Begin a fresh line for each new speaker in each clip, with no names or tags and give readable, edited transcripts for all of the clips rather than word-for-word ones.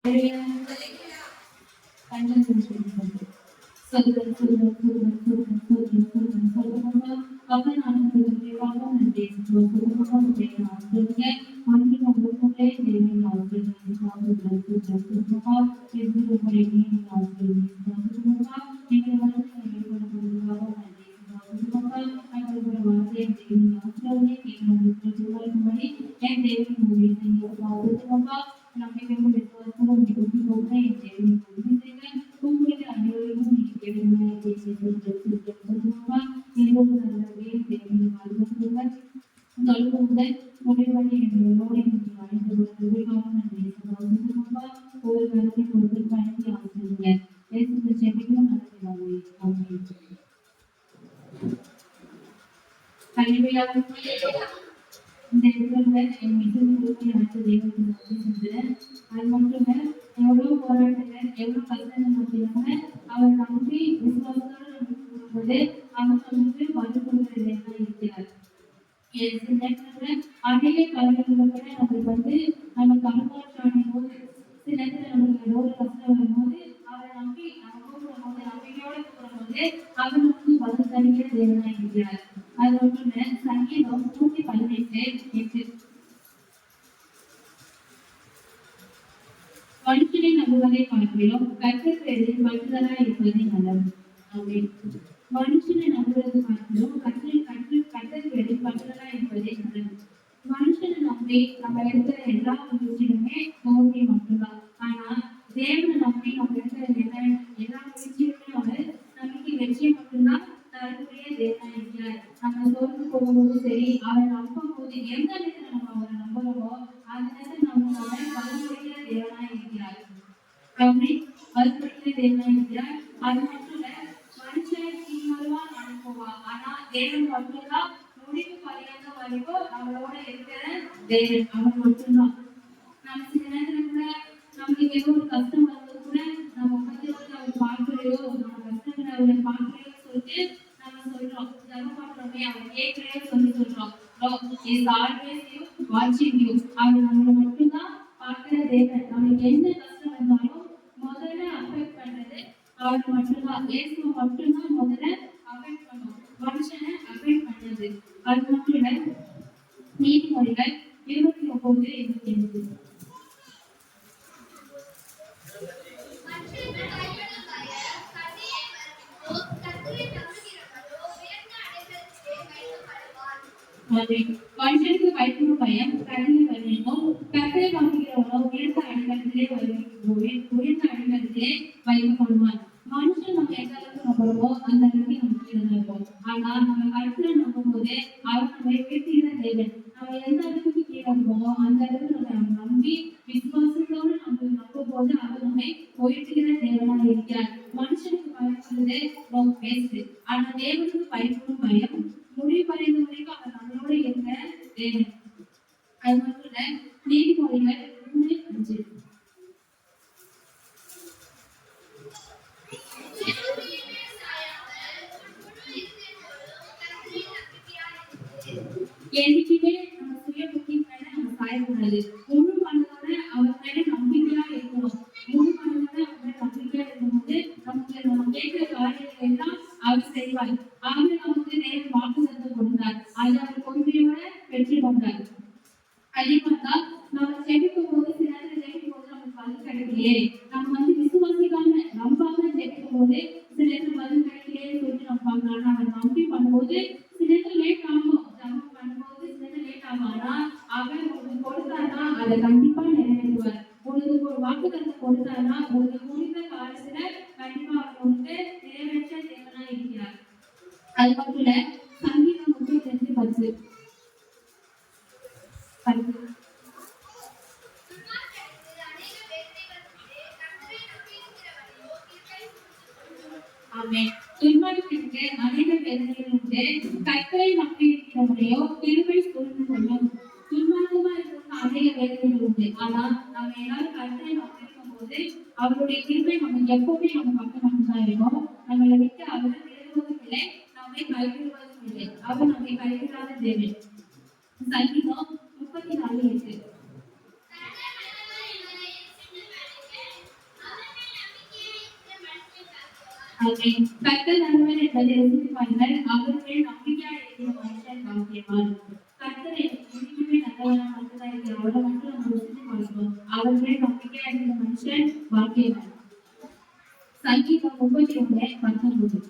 இந்த இடத்துல என் மிகவும் அடுத்த தெய்வத்தின் செஞ்சேன். அது மட்டும் இல்ல, எவ்வளவு போராட்டங்கள், எவ்வளவு கஷ்டங்கள் அப்படின்னா அவர் நம்பி விசுவாசத்தோடு நம்ம கூறும்போது அவர் வந்து பதில் கொடுக்கிறது என்ன இருக்கிறார். சில நேரத்துல அதே காலங்களில் கூட நம்மளுக்கு வந்து நம்ம கருமாற்றம் போது சில நேரத்துல நம்மளுக்கு ஏதோ ஒரு கஷ்டம் வரும்போது அவரை நம்பி நம்ம கூப்பிடும் போது நம்பிக்கையோட கூப்பிடும் போது அவர் நமக்கு பதில் தருகிற தேவனா இருக்கிறார். அது மட்டும் இல்ல, சங்கீதம் 118:8 மனுஷனை நம்புவதை பார்க்கிறோம் கர்த்தர் பேரில் பற்றுதலாய் இருப்பதை நல்லது. மனுஷனை நம்புவது பார்க்கிறோம் கர்த்தர் பேரில் பற்றுதலாய் இருப்பதை நல்லது. மனுஷனை நம்பி நம்ம எடுக்கிற எல்லா முயற்சியுமே தோல்வி மட்டும்தான். ஆனா தேவனை நம்பி நம்ம எடுக்கிற எல்லா முயற்சியுமே அவர் நமக்கு வெற்றியை மட்டும்தான் தரக்கூடிய தேவனா இருக்கிறார். நம்ம சோர்ந்து போகும்போது சரி, அவரை நம்பும் போது எந்த நேரத்துல நம்ம அவரை நம்புறோமோ அந்த நேரத்தில் நம்ம அவரை பலப்படுகிற தேவனா இருக்கிறார். பலப்படுகிற தேவனா இருக்கிறார். அது மட்டும் இல்ல, மனுஷன் வருவா அனுப்புவா, ஆனா தேவன் மட்டும்தான் முடிவு பரியாத வரைக்கும் அவளோட இருக்கிற தேவன். அவன் மட்டும்தான். நம்ம சில நேரத்துல கூட நமக்கு ஏதோ ஒரு கஷ்டம் வரும்போது கூட நம்ம உட்காந்து அவர் பார்க்கலையோ, நம்ம கஷ்டங்களை அவரை பார்க்கலையோ சொல்லிட்டு நம்ம சொல்றோம், ஜபம் பண்றோமே அவர் கேட்கலையோ சொல்றோம். அவர் நம்மளை மட்டும்தான் பார்க்கிற தேவன். நம்மளுக்கு என்ன கஷ்டம் வந்தாலும் முதல்ல அஃபெக்ட் பண்றது அவர் மட்டும்தான். இயேசு மட்டும்தான் முதல்ல அஃபெக்ட் பண்ணும், மனுஷனை அஃபெக்ட் பண்றது. அது மட்டும் இல்ல, நீதிமொழிகள் 29:25 மனுஷனுக்கு பயப்படும் பயம் கருணை வருவோம் கர்த்தரை நம்புகிறவனோ உயர்ந்த அடிமரத்திலே வைக்கப்படுவான். மனுஷன் நம்ம எந்த அளவுக்கு நம்புறோமோ அந்த அளவுக்கு நமக்கு இருந்திருப்போம். ஆனா நம்ம கர்த்தரை நம்பும் போது அவர் நம்மை உயர்த்துகிற தேவன். நம்ம எந்த அளவுக்கு கீழோமோ அந்த அளவுக்கு நம்ம நம்பி விசுவாசத்தோடு நம்பும் போது அவர் நம்மை உயர்த்துகிற தேவனாக இருக்கிறார். மனுஷனுக்கு பயப்படுறது ரொம்ப பேசு, ஆனா தேவனுக்கு பயப்படும் பயம் முடிவு பறைந்த வரைக்கும் அவர் நம்மளோட இருக்க தேவன். அது மட்டும் இல்ல, நீதிமொழிகள் 3:5 என்னைக்குமே நம்ம சுய புத்தி மேல நம்ம சாயக்கூடாது. முழு மனதோட அவர் மேல நம்பிக்கையா இருக்கணும். முழு மனதோட அவர் மேல நம்பிக்கையா இருக்கும்போது நமக்கு நம்ம கேட்கிற காரியங்கள் எல்லாம் அவர் செய்வார். அவர் நமக்கு நேரம் வாக்குத்தத்தம் கொடுத்தார், அதை அவர் பொறுமையோட பெற்று கொண்டார். அதே மாதிரிதான் நம்ம ஜெபிக்கும் போது சில நேரத்துல ஜெபிக்கும் போது நமக்கு பதில் கிடைக்கலையே, நம்ம வந்து விசுவாசிக்காம நம்பாம ஜெபிக்கும் போது சில நேரத்துல பதில் கிடைக்கலையே சொல்லிட்டு நம்ம பார்க்கலாம். ஆனா அவர் நம்பி பண்ணும்போது சில நேரத்துல லேட் ஆகும், ஜபம் பண்ணும்போது சில நேரம் லேட் ஆகும். ஆனா அவர் உங்களுக்கு கொடுத்தாருன்னா அதை கண்டிப்பா நிறைவேற்றுவார். உங்களுக்கு ஒரு வாக்குத்தத்தம் கொடுத்தாருன்னா உங்களுக்கு முடிந்த காலத்துல கண்டிப்பா அவர் வந்து நிறைவேற்ற தேவனா இருக்கிறார். அது மட்டும் இல்ல, சங்கீதம் 32:10 துன்மார்க்கனுக்கு அநேக வேதனைகள் உண்டு, கர்த்தரை நம்பி இருக்கிறவரையோ கிருபை சூழ்ந்து கொள்ளும். துன்மார்க்கமா இருக்கிறவங்க அநேக வேதனைகள் உண்டு, ஆனா நம்ம எல்லாரும் கர்த்தரை நம்பி இருக்கும் போது அவருடைய கிருபை நமக்கு எப்பவுமே நம்ம பக்கம் மட்டும்தான் இருக்கும். நம்மளை விட்டு அவர் விலகுவதும் இல்லை, நம்மை கைவிடுவதும் இல்லை. அவர் நம்மை கைவிடாத தேவன். சங்கீதம் 34:8 ஆமென். கர்த்தர் நல்லவர் என்பதை ருசித்து பாருங்கள். அவர் மேல் நம்பிக்கையா இருக்கிற மனுஷன் பாக்கியவான். கர்த்தர் என்னைக்குமே நல்லவரா மட்டும்தான் இருக்கிறார். அவரை மட்டும் நம்ம ருசித்து பார்க்கணும். அவர் மேல் நம்பிக்கையா இருக்கிற மனுஷன் பாக்கியவான். சங்கீதம் 31:19.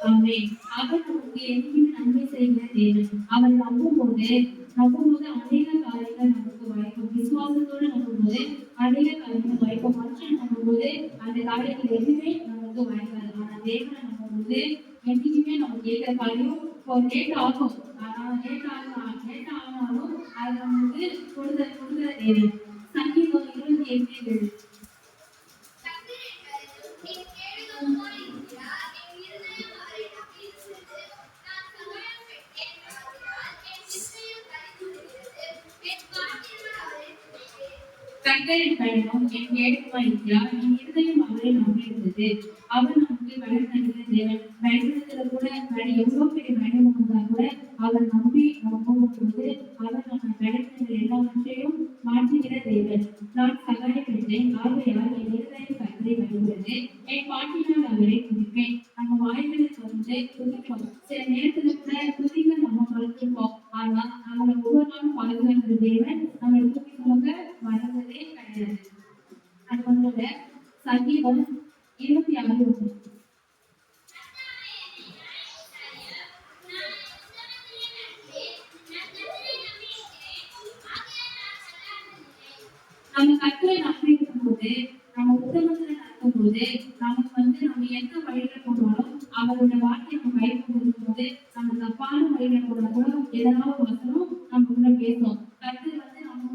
ஆமென். அவர் நமக்கு என்னைக்குமே நன்மை செய்கிற தேவன். அவரை நம்பும்போது அநேக காரியங்கள் நமக்கு வாய்க்கும். விசுவாசத்தோட நம்பும்போது அநேக காரியங்கள் வாய்க்கும். மனுஷன் நம்பும்போது அந்த காரியங்கள் எதுவுமே நமக்கு வாய்க்காது. ஆனா தேவனை நம்பும்போது என்னைக்குமே நம்ம கேட்கிற காரியம் இப்போ லேட் ஆகும். ஆனா லேட் ஆனாலும் அது நமக்கு கொடுக்கிற தேவன். சங்கீதம் 28:7. கர்த்தரின் பயணம் என் கேடகமாயிருக்கிறார். என் இருதயம் அவரை நம்பியிருந்தது. அவர் நமக்கு பலன் தருகிற தேவன். பயணத்துல கூட எவ்வளவு பெரிய பயணம் வந்தா கூட அவர் நம்ம போகும்போது அவர் நம்ம பயணங்கள் எல்லாவற்றையும் மாற்றுகிற தேவன். நான் சகாயப்பட்டேன். ஆகையால் என் இருதயம் கர்த்தரை வருகிறது. என் பாட்டினால் அவரை துதிப்பேன். நம்ம வாய்களை வந்து துதிப்போம். சில நேரத்துல கூட துதிக்க நம்ம மறுத்துப்போம். ஆனா நம்மளை ஒவ்வொரு நாளும் பாதுகாக்கிற தேவன் நம்மளை துதிக்க மறந்ததே கிடையாது. அது வந்து சங்கீதம் 26:1. நம்ம கர்த்தரை நம்பி இருக்கும்போது, நம்ம உத்தமத்துல நடக்கும்போது, நமக்கு நம்ம எந்த வழியில போனாலும் அவரோட வார்த்தையை நம்ம கைக்கு இருக்கும்போது, நம்ம தப்பான வழியில போனா கூட ஏதாவது வசனம் நம்ம உள்ள பேசும். கர்த்தர் நமக்கு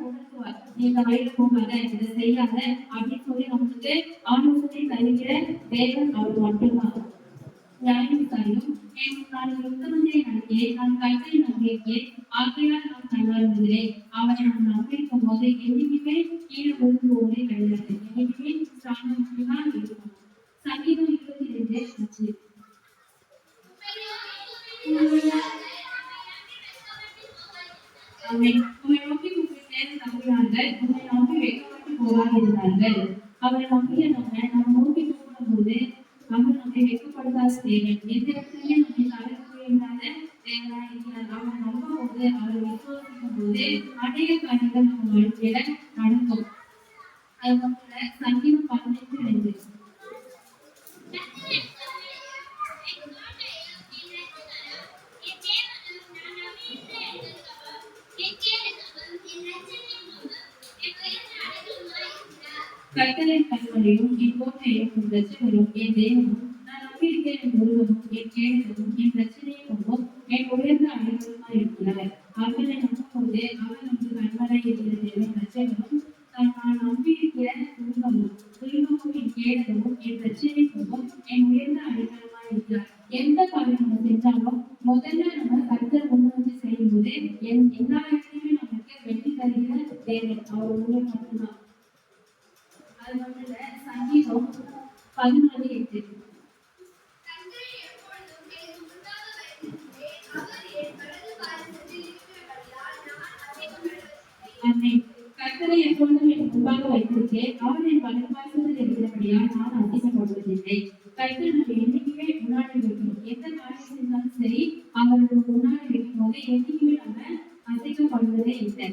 உணர்த்துவார். நீ இந்த வழியில போகாத, இதை செய்யாத அப்படின்னு சொல்லி நமக்கு ஆலோசனை தருகிற தேவன் அவர் மட்டும்தான். ஞானவிசாரியும் நான் உத்தமத்தை நடத்தியே நான் கர்த்தரை நம்பியிருக்கேன். ஆகையால் நான் நல்லா இருந்தேன். அவரை நான் நம்பியிருக்கும் போது என்னைக்குமே கீழே விழுந்துவோனே கிடையாது. என்னைக்குமே ஸ்ட்ராங்கா மட்டும்தான் இருக்கும். சங்கீதம் 22:5. உம்மை நோக்கி கூப்பிட்டேன் நம்பினார்கள். உம்மை நம்பி வெட்கப்பட்டு போகாதிருந்தார்கள். அவரை நம்பிய நம்ம நோக்கி கூப்பிடும்போது அவர் நம்மை வெட்கப்படுத்தாத தேவன். எந்த இடத்துலயே நம்மை தவிர்க்க தேவனா இருக்கிறார். அவரை நம்பும் போது அவரை விசுவாசிக்கும் போது அநேக காரியங்கள் நம்ம வாழ்க்கையில நடக்கும். அது மட்டும் சங்கீதம் 18:2. கர்த்தரின் கண்மலையும் என் கோட்டையும் என் இரட்சகரும் என் தேவனும் நான் நம்பியிருக்கேன் என் ஒருவனும் என் கேடகமும் என் பிரச்சனையும் என் உயர்ந்த அடையாளமாய் இருக்கிறார். அவரை நம்பும்போது அவர் நமக்கு கண்மலை இருக்கிற தேவன் இரட்சகரும் நான் நம்பியிருக்கிற துன்பமும் என் கேடகமும் என் பிரச்சனையும் என் உயர்ந்த அடையாளமாய் இருக்கிறார். எந்த காரியம் நம்ம செஞ்சாலும் முதல்ல நம்ம கர்த்தர் முன்வந்து செய்யும்போது எல்லா இடத்துலையுமே நமக்கு வெற்றி தருகிற தேவன் அவர் ஒன்று மட்டும்தான். அது மட்டும் சங்கீதம் 14:8. கர்த்தரை எப்பொழுதும் என் முன்பாக வைத்திருக்கேன். அவர் என் வலதுபார்சத்தில் இருக்கிறபடியால் நான் அதிகப்படுவதில்லை. கர்த்தர் நம்ம என்னைக்குமே முன்னாடி வைக்கணும். எந்த காரியம் செஞ்சாலும் சரி அவருக்கு முன்னாடி வைக்கும் போது என்னைக்குமே நம்ம அதிகப்படுவதே இல்லை.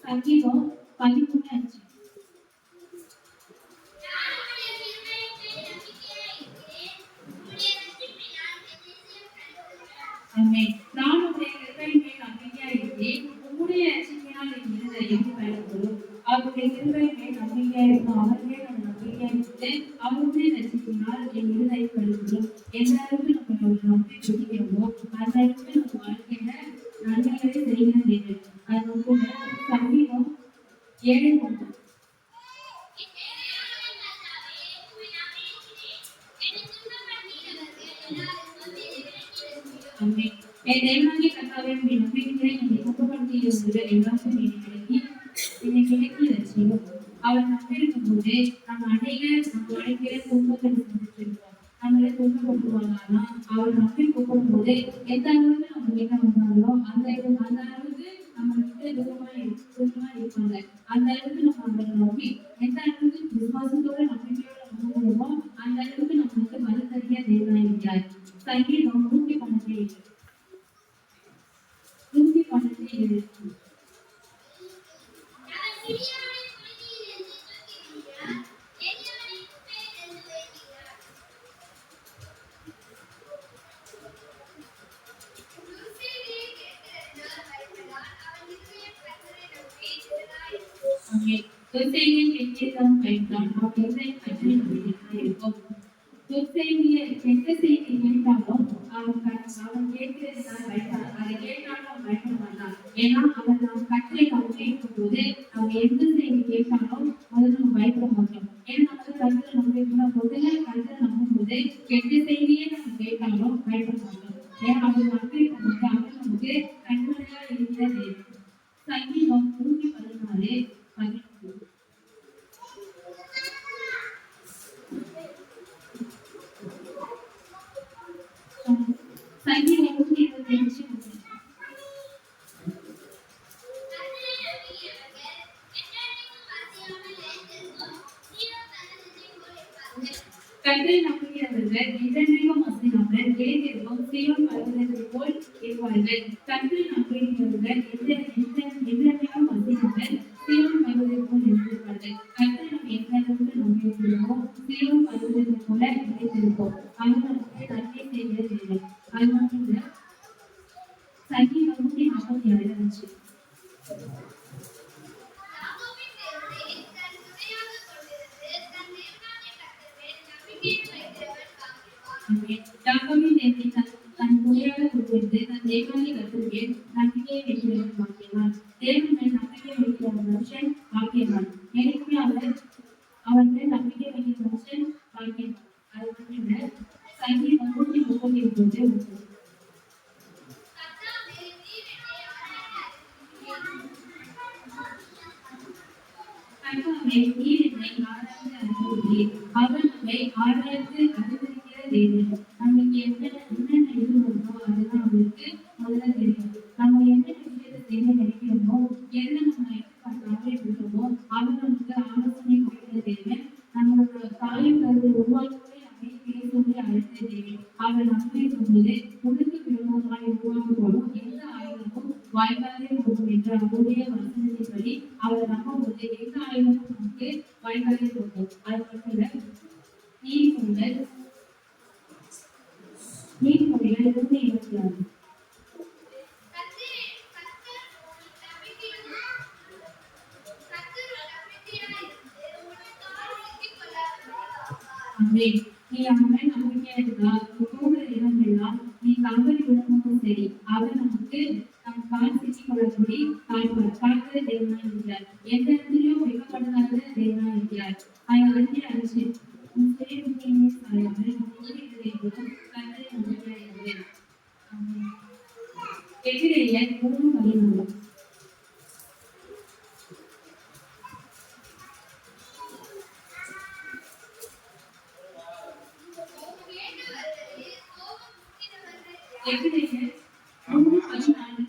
சங்கீதம் 13:5. நான் உடைய கிருபையின் மேல் நம்பிக்கையா இருக்கிறேன். உம்முடைய ரட்சிப்பினால் என் இருதயம் பயன்படும். அவருடைய கிருபையின் மேல் நம்பிக்கையா இருக்கும். அவர் மேல் நம்ம நம்பிக்கையா இருந்து அவருடைய ரட்சிப்பினால் என் இருதயம் பயன்படும். எந்த அளவுக்கு நம்ம அவரை நம்பி துதிக்கிறோமோ அந்த அளவுக்கு நம்ம வாழ்க்கையில நன்மைகளை செய்கிற தேவன். அது மட்டும் சங்கீதம் 7:1. என் தேவனாகிய கர்த்தாவே உம்மை நம்பியிருக்கிறேன். என்னை குற்றப்படுத்தியவர்கள் எல்லாருக்கும் என்னை விலக்கி ரட்சியும். அவர் நம்பியிருக்கும் போது நம்ம அநேக நம்ம வாழ்க்கையில துன்பத்தை சந்திச்சிருக்கோம். நம்மளை துன்பப்படுத்துவாங்க. சொன்னாங்கன்னா அவர் நம்பி கூப்பிடும் போது எந்த அளவுக்கு நம்ம கிட்ட வந்தாங்களோ அந்த அளவுக்கு நம்ம கிட்ட தூரமா இருப்பாங்க. அந்த அளவுக்கு நம்ம அவங்களை நம்பி எந்த அளவுக்கு விசுவாசத்தோட நம்பிக்கையோட நம்புகிறோமோ அந்த அளவுக்கு நம்மளுக்கு மறுத்தறிய தேவனாய் இருக்கிறார். சங்கீதம் 112 துர்செய்தியின் வெற்றிதான் பயன்தான் அவர்களை பற்றி இருக்கும். துர்செய்தியை எந்த செய்தி கேட்டாலும் அவன் கேட்கிறதுதான் பயன்தான். அதை கேட்டாலும் அவன் பயப்பட மாட்டான். ஏன்னா அவன் நாம் கற்றை நம்பி இருக்கும் போது நம்ம எந்த செய்தி கேட்டாலும் முதல்ல நம்ம பயப்பட மாட்டோம். ஏன்னா நம்ம கருத்தை நம்பிக்கணும் முதல்ல கருத்தை நம்பும் போது எந்த செய்தியே நம்ம கேட்டாலும் பயப்பட மாட்டோம். ஏன்னா அவர் நம்பி இருக்கும் போது அவர் நமக்கு கண்மணியா இருக்கிறது. சங்கீதம் 114 சங்கீதம் 125 கர்த்தரை நம்புகிறவர்கள் என்றென்றைக்கும் அசையாமல் நிலைத்திருக்கும் சீயோன் பர்வதத்தைப் போல் இருப்பார்கள். கர்த்தரை நம்புகிறவர்கள் என்றென்றைக்கும் அசையாமல் சீயோன் பர்வதத்தைப் போல் இருப்பார்கள். கர்த்தரை நாம் எந்த அளவுக்கு நம்பியிருக்கிறோமோ சீயோன் பர்வதத்தைப் போல நிலைத்திருப்போம். அவர் நமக்கு நன்மை செய்கிறது இல்லை. அது மட்டும் இல்ல, சங்கீதம் 146 யாக்கோபின் தேவனை தன் துணையாக கொண்டிருந்து தன் தேவனாகிய கர்த்தர் மேல் நம்பிக்கையை வைக்கிறவன் பாக்கியவான். தேவன் மேல் நம்பிக்கை வைக்கிற மனுஷன் பாக்கியவான். எனக்குமே அவன் மேல் நம்பிக்கை வைக்கிற மனுஷன் பாக்கியவான். அது மட்டும் இல்ல, சங்கீதம் 139 கர்த்தாவே, நீர் என்னை ஆராய்ந்து அறிகிறீர். அவர் நம்மை ஆராய்ந்து அறிந்திருக்கிற தேவன். நமக்கு என்னென்ன இது வருமோ அதுதான் அவருக்கு முதல்ல தெரியும். நம்ம என்னென்ன விஷயத்தை செய்ய நினைக்கிறோமோ என்ன நம்ம எதிர்பார்க்காமலே இருக்கிறோமோ அவர் நமக்கு ஆலோசனை கொடுக்கிற தேவன். நம்மளோட தாயும் கருத்தை உருவாக்கவே நம்மை பேசுவதை அழைத்த தேவன். அவர் நம்பி இருக்கும்போது உனக்கு விரோதமாய் உருவாக்கப்படும் எந்த ஆயுதமும் வாய்க்காலே போகும் என்ற அவருடைய வசனத்தின்படி அவர் நம்பும்போது எந்த ஆயுதமும் நமக்கு வாய்க்காலே போகும். அது மட்டும் இல்ல, நீதிமொழிகள் 126 நீ அவன் மேல் நம்பிக்கையா இருந்தா போகிற இடம் எல்லாம் நீ தவறி விடணும். சரி, அவர் நமக்கு நம் கால் சிக்கிக் கொள்ளபடி காக்கிற தேவனாய் இருக்கிறார். எந்த இடத்துலயும் வைக்கப்படாத தேவனாய் இருக்கிறார். அங்கே அழைச்சு உன் சுயபுத்தியினை சாயாமல் கர்த்தரை நம்பிக்கையா இருக்கிறேன். எபிரேயர் 3:14 எபிரேயர் 3:14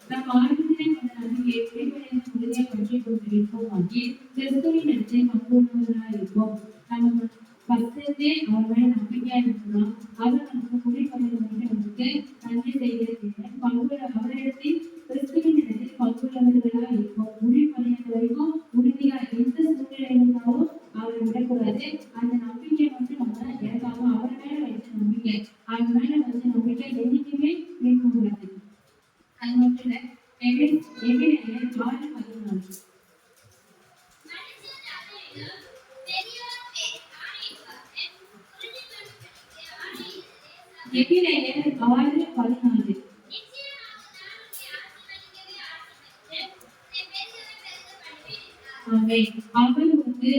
நம் ஆழ்வினை கொண்ட நம்பிக்கையை வெளிப்படையான உறுதியை பற்றிக் கொண்டிருப்போம். கிறிஸ்துவின் இடத்தை பங்குள்ளவர்களாக இருப்போம். நம்ம பக்கத்தே அவர் மேல் நம்பிக்கையா இருக்கணும். அவர் நமக்கு குடிப்பதற்கு நமக்கு நன்மை செய்கிறது. அவரிடத்தில் கிறிஸ்துவின் இடத்தில் பங்குள்ளவர்களாக இருப்போம். முடிப்படையாத வரைக்கும் உறுதியா எந்த சூழ்நிலை இருந்தாலும் அவரை விடக்கூடாது. அந்த நம்பிக்கையை மட்டும் நம்ம இறக்காம அவர் மேல வச்ச நம்பிக்கை என்னைக்குமே மேற்கொள்ளாது. அது மட்டும் இல்ல, எபிரேயர் 6:14 எபிரேயர் 6:14 அவர் உனக்கு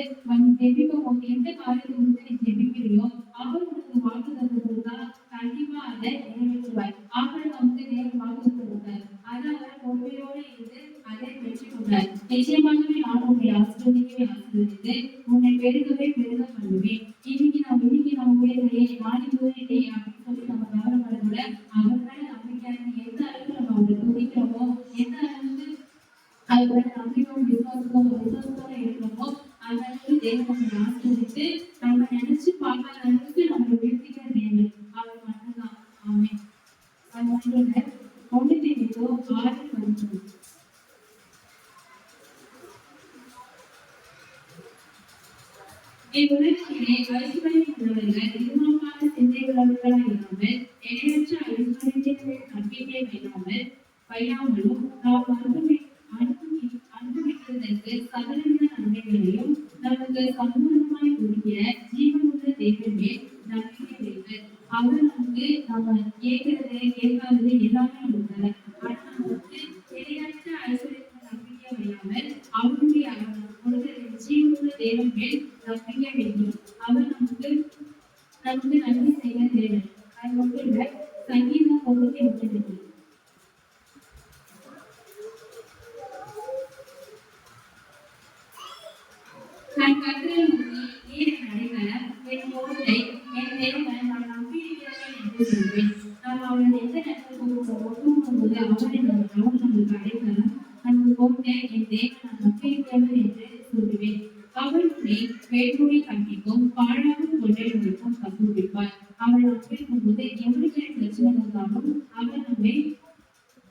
எந்த காரியத்தை நீ ஜெபிக்கிறியோ அவர் உனக்கு வாக்குத்தத்தம் கொடுத்தா கண்டிப்பா அதை நிறைவேற்றுவார். அவர் நமக்கு நேரம் வாக்குத்தத்தம் கொடுத்தார். அதை அவர் பொறுமையோடு இருந்து அதை வெற்றி கொண்டார். நிச்சயமாகவே நான் உன்னை ஆசீர்வதித்து உன்னை பெருகவே பெருக பண்ணுவேன். இன்னைக்கு நம்ம வேலையே நாளைக்கு இல்லையே அப்படின்னு சொல்லி நம்ம கவலைப்பட அவர் மேல நம்பிக்கையான எந்த அளவுக்கு நம்ம அவரை துதிக்கிறோமோ, எந்த அளவுக்கு அவர் மேல நம்பிக்கையோட விசுவாசத்தோட இருக்கிறோமோ, அந்த அளவுக்கு தேவன் நம்மளை ஆசீர்வதித்து நம்ம நினைச்சு பார்க்காத அளவுக்கு நம்மளை உயர்த்திக்கிற தேவன் அவர் மட்டும்தான். ஆமென். அது மட்டும் இல்ல, 1 தீமோத்தேயு 6:11 இவ்வுலகிலே ஐஸ்வர்யம் உள்ளவர்கள் இருமாப்பான சிந்தையுள்ளவர்களாய் இராமல் எல்லையற்ற ஐஸ்வர்யத்தின் நம்பிக்கை வையாமலும் நாம் அனுபவிக்கிறதற்கு சகலவித நன்மைகளையும் நமக்கு சம்பூர்ணமாய் கூடிய ஜீவனுள்ள தேவன் மேல் நம்பிக்கை வைப்பர். அவர் நமக்கு நம்ம கேட்கறது கேட்காதது எல்லாமே நமக்கு தர. ஆனா நமக்கு எல்லையற்ற ஐஸ்வர்யத்தின் நம்பிக்கை வையாமல் அவருடைய ஜீவனுள்ள தேவன் மேல் நம்பிக்கை வைக்கணும். அவர் நமக்கு நன்மை செய்ய தேவன். அது மட்டும் இல்ல, சங்கீதம் 98 நான் கர்த்தரை நோக்கி நீர் என் அடைக்கலம், என் கோட்டை, என் தேவன், நான் நம்பியிருக்கிறேன் என்று சொல்வேன். நாம் அவரது எந்த நேரத்தில் ஒட்டும்போது அவர் நம்மளுக்கு அடைக்கலம், நமக்கு கோட்டை, என் தேவன், நான் நம்பியிருக்கிறேன் என்று சொல்லுவேன். அவர் உன்னை வேற்றோடி கண்டிக்கும் பாழாகும் கொண்டை நோய்க்கும் தப்புவிப்பார். அவர் நம்பியிருக்கும் போது எவ்வளவு பிரச்சனை வந்தாலும் அவர் நம்மை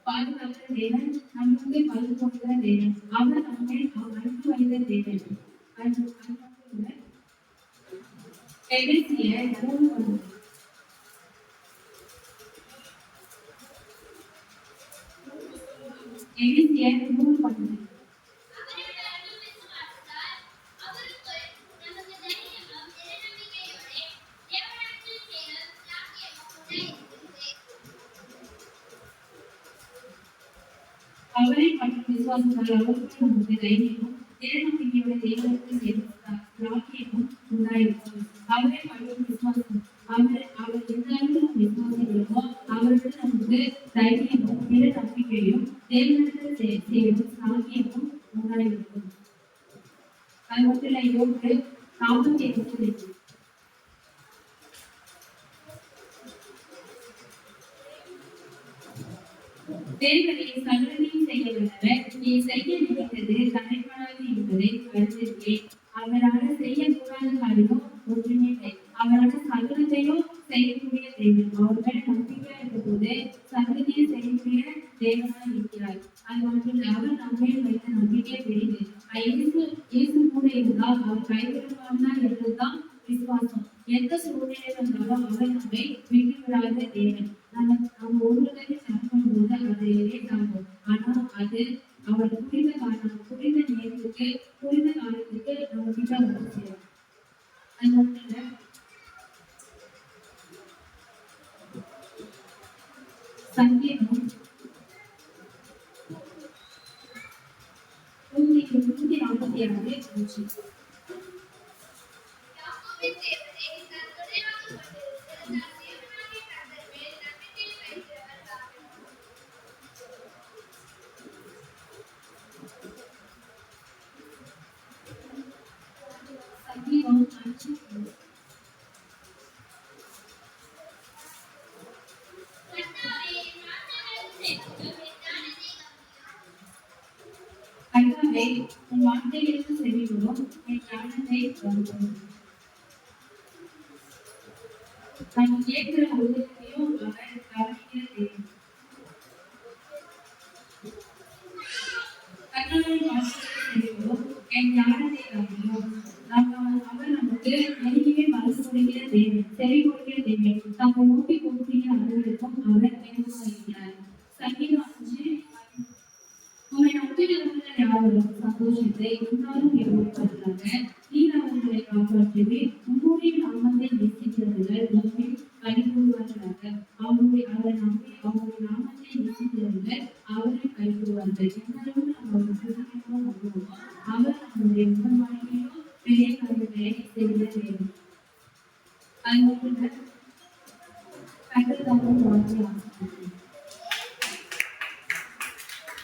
பாதுகாக்கிற தேவன், நமக்கு பலன் கொடுக்கிற தேவன். அவர் நம்மை அன்பு வைத்த தேவன். எபேசியர் 3:10 அவரை மற்றும் விசுவாசத்தால் அவருக்கு நமக்கு தைரியமும் திறநம்பிக்கையோட தேவனுக்கு ராக்கியமும் உண்டாயிருக்கும். அவரை மற்றும் விசுவாசம் அவர் எந்த அளவுக்கு விசுவாசிக்கிறோமோ அவருக்கு நமக்கு தைரியமும் திறநம்பிக்கையும் தேவனுக்கு சேரும் ராக்கியமும் உண்டாயிருக்கும். அது மட்டும் இல்ல, யோபு 48 தேவனை சகலத்தையும் செய்ய வல்லவர், நீ செய்ய நினைத்தது தடைப்படாது என்பதை அறிந்திருக்கேன். அவரால் செய்யக்கூடாத காரியம் ஒன்றுமே இல்லை. அவரால் சகலத்தையும் செய்யக்கூடிய தேவன். அவர் மேல நம்பிக்கையா இருக்கும் போது சகலத்தையும் செய்யக்கூடிய தேவனாக இருக்கிறார். அது மட்டும் இல்ல, அவர் நம்மையில் வைத்த நம்பிக்கை பெரியது. இயேசு கூட இருந்தால் அவர் கைவிடுவார்னா என்றுதான் விசுவாசம். எந்த சூழ்நிலை வந்தாலும் அவர் நம்மை விட்டு விடாத தேவன். நம்ம ஒவ்வொரு சாப்பிடும் போது அது லேட் ஆகும். ஆனா அது அவர் புரிந்த நேரத்துக்கு புரிந்த காலத்துக்கு நம்ம கிட்ட வந்து சேரும். அது மட்டும் இல்ல, சங்கீதம் 146 கர்த்தாவே, உன் வார்த்தைகளுக்கு செவிகொடும், என் ஞானத்தை வழங்கும். நம்ம கேட்கிற ஒவ்வொருத்தையும் அவர் கவனிக்கிற தேவன். கர்த்தாவின் வார்த்தைகளுக்கு செவிகொடும், என் ஞானத்தை வழங்கும். அவர் நமக்கு நெருங்கியே மனசு கொடுக்கிற தேவன், செவி கொடுக்கிற தேவன். நம்ம நோக்கி கொடுக்கிற அனைவருக்கும் அவர் இருக்கிறார். சங்கீதம் 5 உண்மை நம்பிக்கையாளர்கள் யாரும் சந்தோஷத்தை உன்னாலும் ஏற்படுத்துகிறாங்க. நீர் அவர்களை காப்பாற்றுவே. உன்னுடைய நாமத்தை நேசிக்கிறவர்கள் நம்மை கைகூறுவார்களாக. அவருடைய நாமத்தை நேசிக்கிறவர்கள் அவரை கைகூறுவார்கள்.